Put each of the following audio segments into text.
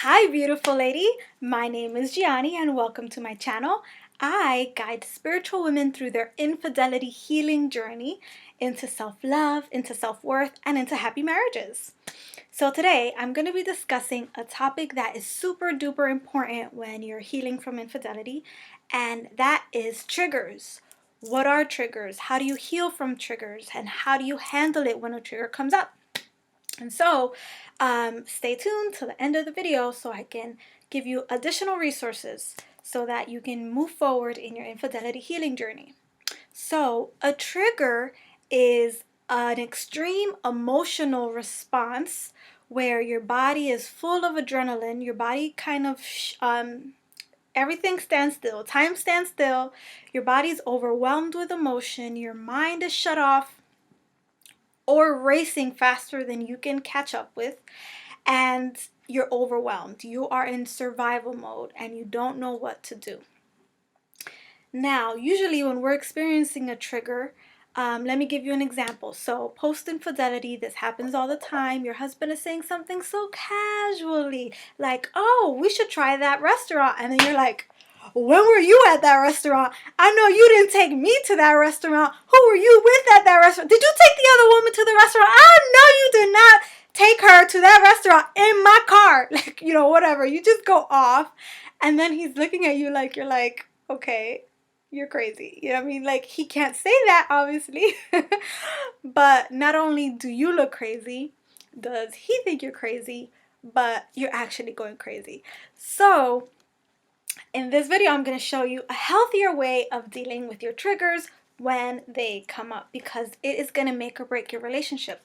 Hi, beautiful lady. My name is Gianni, and welcome to my channel. I guide spiritual women through their infidelity healing journey into self-love, into self-worth, and into happy marriages. So today, I'm going to be discussing a topic that is super duper important when you're healing from infidelity, and that is triggers. What are triggers? How do you heal from triggers? And how do you handle it when a trigger comes up? And so stay tuned to the end of the video so I can give you additional resources so that you can move forward in your infidelity healing journey. So a trigger is an extreme emotional response where your body is full of adrenaline. Your body kind of everything stands still. Time stands still. Your body's overwhelmed with emotion. Your mind is shut off or racing faster than you can catch up with, and you're overwhelmed. You are in survival mode and you don't know what to do. Now, usually when we're experiencing a trigger, let me give you an example. So post-infidelity, this happens all the time. Your husband is saying something so casually, like, oh, we should try that restaurant. And then you're like, when were you at that restaurant? I know you didn't take me to that restaurant. Who were you with at that restaurant? Did you take the other woman to the restaurant? I know you did not take her to that restaurant in my car. Like, whatever. You just go off. And then he's looking at you like you're like, okay, you're crazy. You know what I mean? Like, he can't say that, obviously. But not only do you look crazy, does he think you're crazy, but you're actually going crazy. So in this video, I'm going to show you a healthier way of dealing with your triggers when they come up, because it is going to make or break your relationship.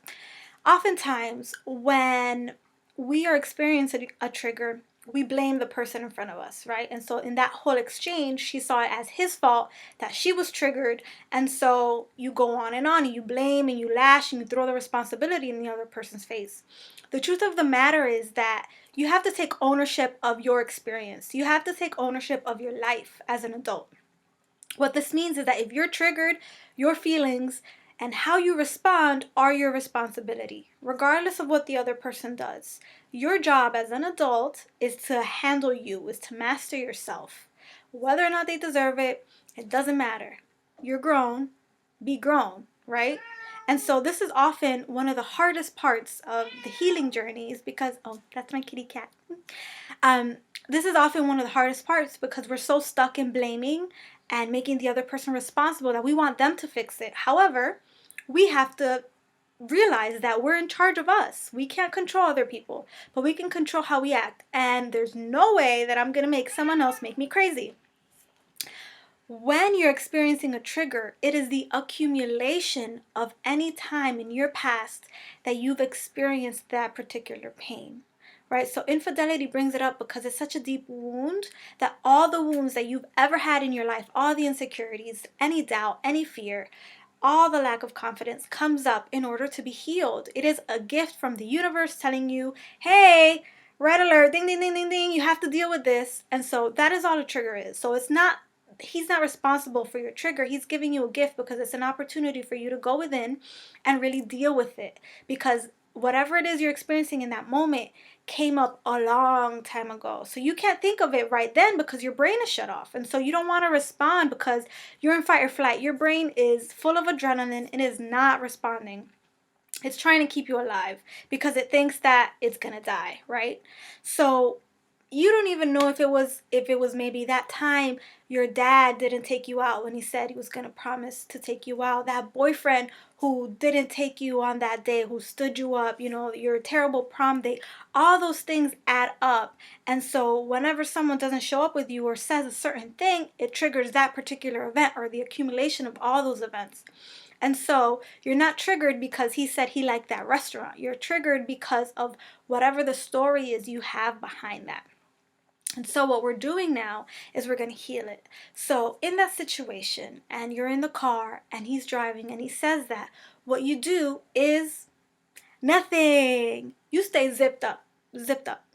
Oftentimes, when we are experiencing a trigger, we blame the person in front of us, right? And so in that whole exchange, she saw it as his fault that she was triggered. And so you go on, and you blame and you lash and you throw the responsibility in the other person's face. The truth of the matter is that you have to take ownership of your experience. You have to take ownership of your life as an adult. What this means is that if you're triggered, your feelings and how you respond are your responsibility, regardless of what the other person does. Your job as an adult is to handle you, is to master yourself. Whether or not they deserve it, it doesn't matter. You're grown, be grown, right? And so this is often one of the hardest parts of the healing journey, is because, oh, that's my kitty cat. This is often one of the hardest parts because we're so stuck in blaming and making the other person responsible that we want them to fix it. However, we have to realize that we're in charge of us. We can't control other people, but we can control how we act. And there's no way that I'm going to make someone else make me crazy. When you're experiencing a trigger, it is the accumulation of any time in your past that you've experienced that particular pain. Right? So infidelity brings it up because it's such a deep wound that all the wounds that you've ever had in your life, all the insecurities, any doubt, any fear, all the lack of confidence comes up in order to be healed. It is a gift from the universe telling you, hey, red alert, ding, ding, ding, ding, ding, you have to deal with this. And so that is all a trigger is. So he's not responsible for your trigger. He's giving you a gift because it's an opportunity for you to go within and really deal with it. Because whatever it is you're experiencing in that moment came up a long time ago. So you can't think of it right then because your brain is shut off. And so you don't want to respond because you're in fight or flight. Your brain is full of adrenaline and is not responding. It's trying to keep you alive because it thinks that it's going to die, right? So you don't even know if it was maybe that time your dad didn't take you out when he said he was going to promise to take you out. That boyfriend who didn't take you on that day, who stood you up, your terrible prom date. All those things add up. And so whenever someone doesn't show up with you or says a certain thing, it triggers that particular event or the accumulation of all those events. And so you're not triggered because he said he liked that restaurant. You're triggered because of whatever the story is you have behind that. And so what we're doing now is we're going to heal it. So in that situation, and you're in the car, and he's driving, and he says that, what you do is nothing. You stay zipped up, zipped up.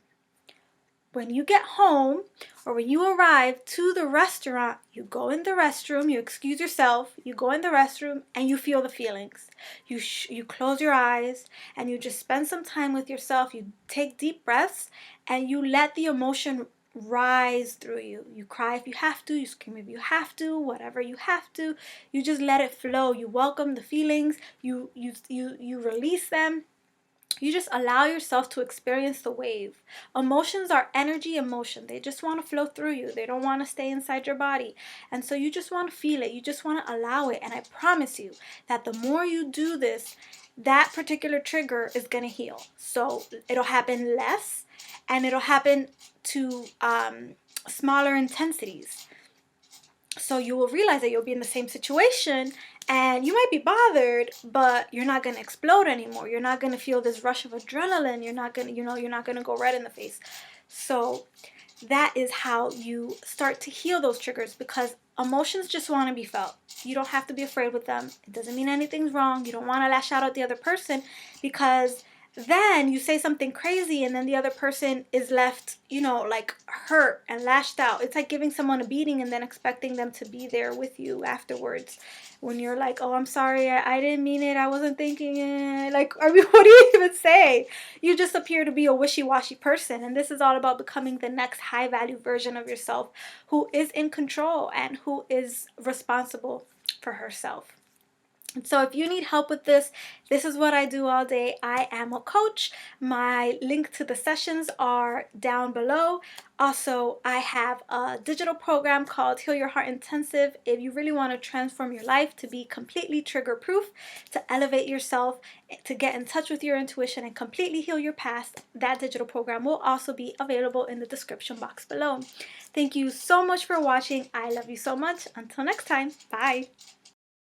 when you get home or when you arrive to the restaurant, you go in the restroom, you excuse yourself, you go in the restroom and you feel the feelings. You close your eyes and you just spend some time with yourself. You take deep breaths and you let the emotion rise through you. You cry if you have to, you scream if you have to, whatever you have to. You just let it flow. You welcome the feelings, you release them. You just allow yourself to experience the wave. Emotions are energy emotion. They just want to flow through you. They don't want to stay inside your body. And so you just want to feel it. You just want to allow it. And I promise you that the more you do this, that particular trigger is going to heal. So it'll happen less and it'll happen to smaller intensities. So you will realize that you'll be in the same situation and you might be bothered, but you're not going to explode anymore. You're not going to feel this rush of adrenaline. You're not going to, you're not going to go red in the face. So that is how you start to heal those triggers, because emotions just want to be felt. You don't have to be afraid with them. It doesn't mean anything's wrong. You don't want to lash out at the other person, because then you say something crazy and then the other person is left, like hurt and lashed out. It's like giving someone a beating and then expecting them to be there with you afterwards. When you're like, oh, I'm sorry, I didn't mean it, I wasn't thinking it. Like, I mean, what do you even say? You just appear to be a wishy-washy person. And this is all about becoming the next high-value version of yourself who is in control and who is responsible for herself. And so if you need help with this is what I do all day. I am a coach. My link to the sessions are down below. Also, I have a digital program called Heal Your Heart Intensive. If you really want to transform your life to be completely trigger proof, to elevate yourself, to get in touch with your intuition and completely heal your past, that digital program will also be available in the description box below. Thank you so much for watching. I love you so much. Until next time, bye.